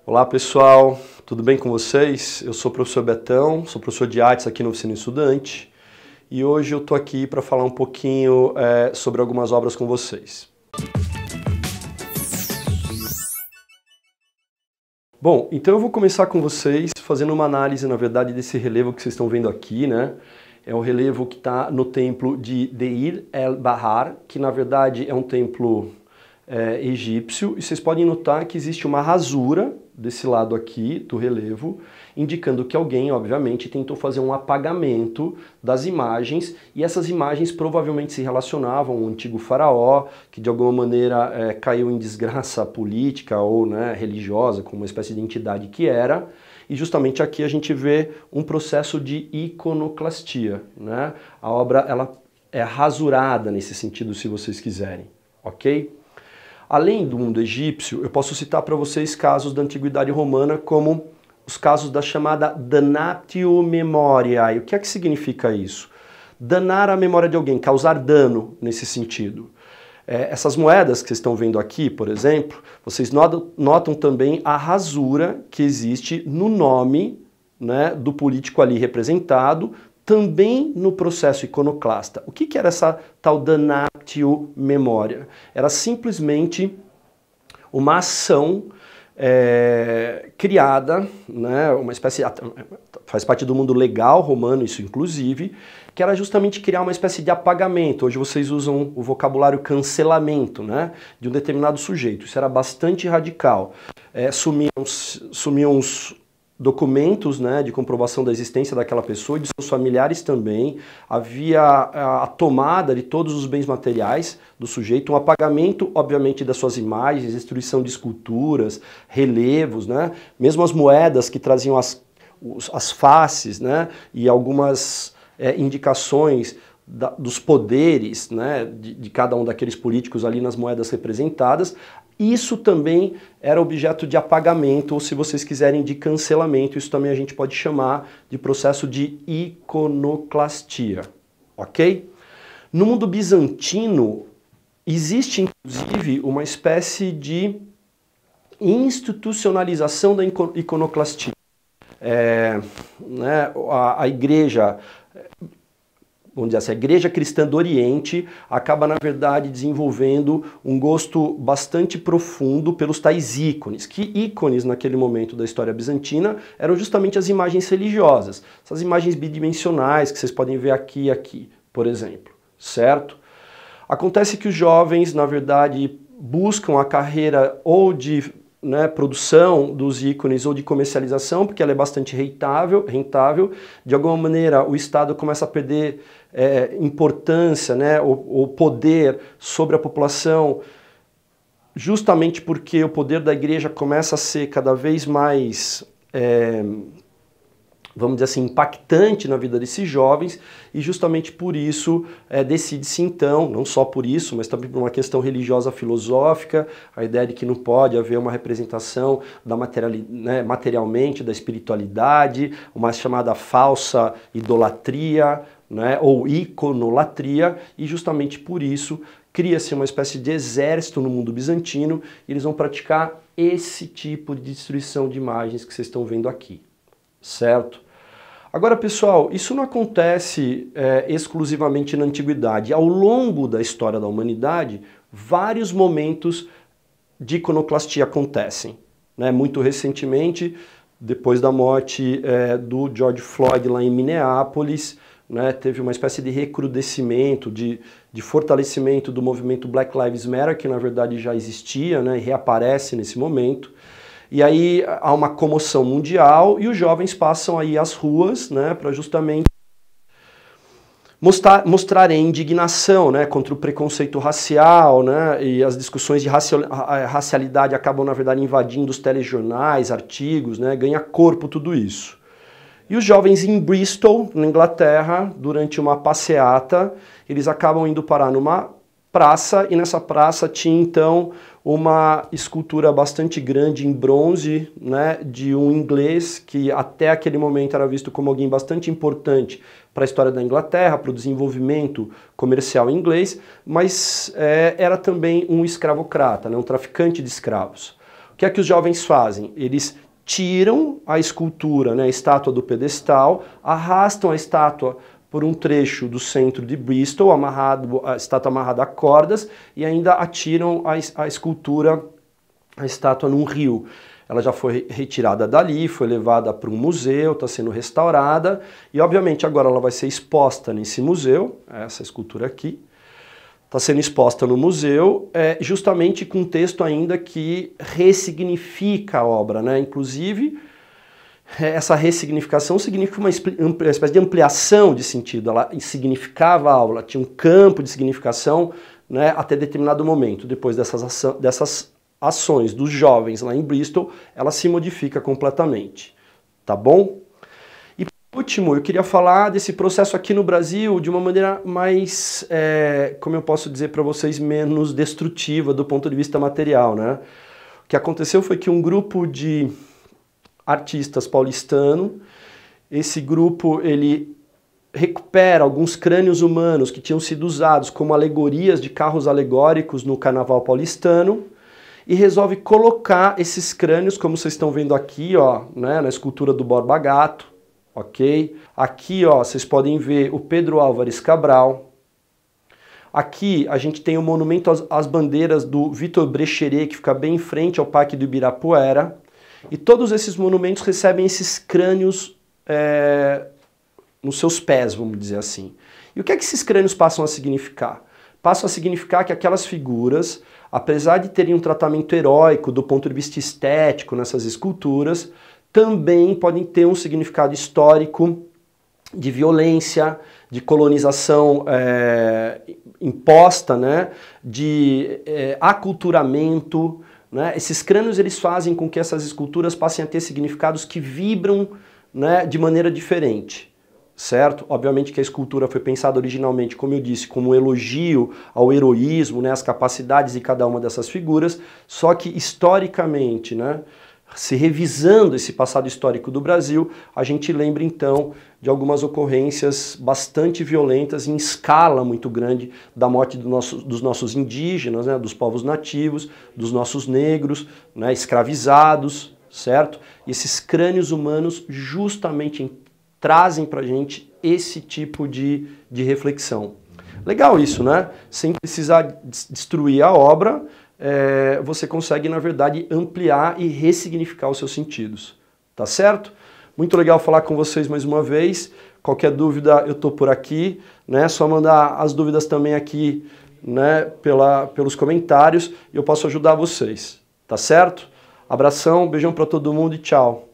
Olá pessoal, tudo bem com vocês? Eu sou o professor Betão, sou professor de artes aqui no Oficina Estudante e hoje eu tô aqui para falar um pouquinho sobre algumas obras com vocês. Bom, então eu vou começar com vocês fazendo uma análise, na verdade, desse relevo que vocês estão vendo aqui, né? É o relevo que está no templo de Deir el-Bahar, que na verdade é um templo egípcio, e vocês podem notar que existe uma rasura desse lado aqui do relevo, indicando que alguém, obviamente, tentou fazer um apagamento das imagens, e essas imagens provavelmente se relacionavam ao antigo faraó, que de alguma maneira caiu em desgraça política ou religiosa, como uma espécie de entidade que era, e justamente aqui a gente vê um processo de iconoclastia, né? A obra ela é rasurada nesse sentido, se vocês quiserem, ok? Além do mundo egípcio, eu posso citar para vocês casos da antiguidade romana, como os casos da chamada damnatio memoriae. O que é que significa isso? Danar a memória de alguém, causar dano nesse sentido. Essas moedas que vocês estão vendo aqui, por exemplo, vocês notam também a rasura que existe no nome, né, do político ali representado, também no processo iconoclasta. O que era essa tal damnatio memoriae? Era simplesmente uma ação criada, né, uma espécie, faz parte do mundo legal romano, isso inclusive, que era justamente criar uma espécie de apagamento. Hoje vocês usam o vocabulário cancelamento, né, de um determinado sujeito. Isso era bastante radical. Sumiam os documentos, né, de comprovação da existência daquela pessoa e de seus familiares também. Havia a tomada de todos os bens materiais do sujeito, um apagamento, obviamente, das suas imagens, destruição de esculturas, relevos, né, mesmo as moedas que traziam as faces, né, e algumas indicações dos poderes, né, de cada um daqueles políticos ali nas moedas representadas. Isso também era objeto de apagamento, ou se vocês quiserem, de cancelamento. Isso também a gente pode chamar de processo de iconoclastia, ok? No mundo bizantino, existe inclusive uma espécie de institucionalização da iconoclastia. A igreja, vamos dizer assim, a igreja cristã do Oriente acaba, na verdade, desenvolvendo um gosto bastante profundo pelos tais ícones. Que ícones, naquele momento da história bizantina, eram justamente as imagens religiosas. Essas imagens bidimensionais que vocês podem ver aqui e aqui, por exemplo, certo? Acontece que os jovens, na verdade, buscam a carreira ou de produção dos ícones ou de comercialização, porque ela é bastante rentável. De alguma maneira, o Estado começa a perder importância, né, ou poder sobre a população, justamente porque o poder da igreja começa a ser cada vez mais, vamos dizer assim, impactante na vida desses jovens, e justamente por isso decide-se então, não só por isso, mas também por uma questão religiosa filosófica, a ideia de que não pode haver uma representação materialmente da espiritualidade, uma chamada falsa idolatria, né, ou iconolatria, e justamente por isso cria-se uma espécie de exército no mundo bizantino, e eles vão praticar esse tipo de destruição de imagens que vocês estão vendo aqui, certo? Agora, pessoal, isso não acontece exclusivamente na antiguidade. Ao longo da história da humanidade, vários momentos de iconoclastia acontecem, né? Muito recentemente, depois da morte do George Floyd lá em Minneapolis, né, teve uma espécie de recrudescimento, de fortalecimento do movimento Black Lives Matter, que na verdade já existia, né, e reaparece nesse momento. E aí há uma comoção mundial e os jovens passam aí às ruas, né, para justamente mostrarem indignação, né, contra o preconceito racial, né, e as discussões de racialidade acabam, na verdade, invadindo os telejornais, artigos, né, ganha corpo tudo isso. E os jovens em Bristol, na Inglaterra, durante uma passeata, eles acabam indo parar numa praça, e nessa praça tinha então uma escultura bastante grande em bronze, né, de um inglês que até aquele momento era visto como alguém bastante importante para a história da Inglaterra, para o desenvolvimento comercial inglês, mas era também um escravocrata, né, um traficante de escravos. O que é que os jovens fazem? Eles tiram a escultura, né, a estátua do pedestal, arrastam a estátua por um trecho do centro de Bristol, a estátua amarrada a cordas, e ainda atiram a escultura, a estátua num rio. Ela já foi retirada dali, foi levada para um museu, está sendo restaurada, e obviamente agora ela vai ser exposta nesse museu, essa escultura aqui, está sendo exposta no museu, justamente com um texto ainda que ressignifica a obra, né? Inclusive, essa ressignificação significa uma espécie de ampliação de sentido, ela significava a obra, tinha um campo de significação, né, até determinado momento. Depois dessas ações dos jovens lá em Bristol, ela se modifica completamente, tá bom? E por último, eu queria falar desse processo aqui no Brasil de uma maneira mais, como eu posso dizer para vocês, menos destrutiva do ponto de vista material, né? O que aconteceu foi que um grupo de artistas paulistano, esse grupo ele recupera alguns crânios humanos que tinham sido usados como alegorias de carros alegóricos no carnaval paulistano e resolve colocar esses crânios, como vocês estão vendo aqui, ó, né, na escultura do Borba Gato, ok? Aqui, ó, vocês podem ver o Pedro Álvares Cabral. Aqui a gente tem o monumento às bandeiras do Vitor Brecheret, que fica bem em frente ao Parque do Ibirapuera. E todos esses monumentos recebem esses crânios nos seus pés, vamos dizer assim. E o que é que esses crânios passam a significar? Passam a significar que aquelas figuras, apesar de terem um tratamento heróico do ponto de vista estético nessas esculturas, também podem ter um significado histórico de violência, de colonização imposta, né? De aculturamento. Né? Esses crânios eles fazem com que essas esculturas passem a ter significados que vibram, né, de maneira diferente, certo? Obviamente que a escultura foi pensada originalmente, como eu disse, como um elogio ao heroísmo, né, às capacidades de cada uma dessas figuras, só que historicamente, né, se revisando esse passado histórico do Brasil, a gente lembra então de algumas ocorrências bastante violentas em escala muito grande da morte dos nossos indígenas, né, dos povos nativos, dos nossos negros, né, escravizados, certo? E esses crânios humanos justamente trazem pra gente esse tipo de reflexão. Legal isso, né? Sem precisar destruir a obra, você consegue, na verdade, ampliar e ressignificar os seus sentidos. Tá certo? Muito legal falar com vocês mais uma vez. Qualquer dúvida, eu tô por aqui, né? Só mandar as dúvidas também aqui, né, pelos comentários e eu posso ajudar vocês. Tá certo? Abração, beijão para todo mundo e tchau.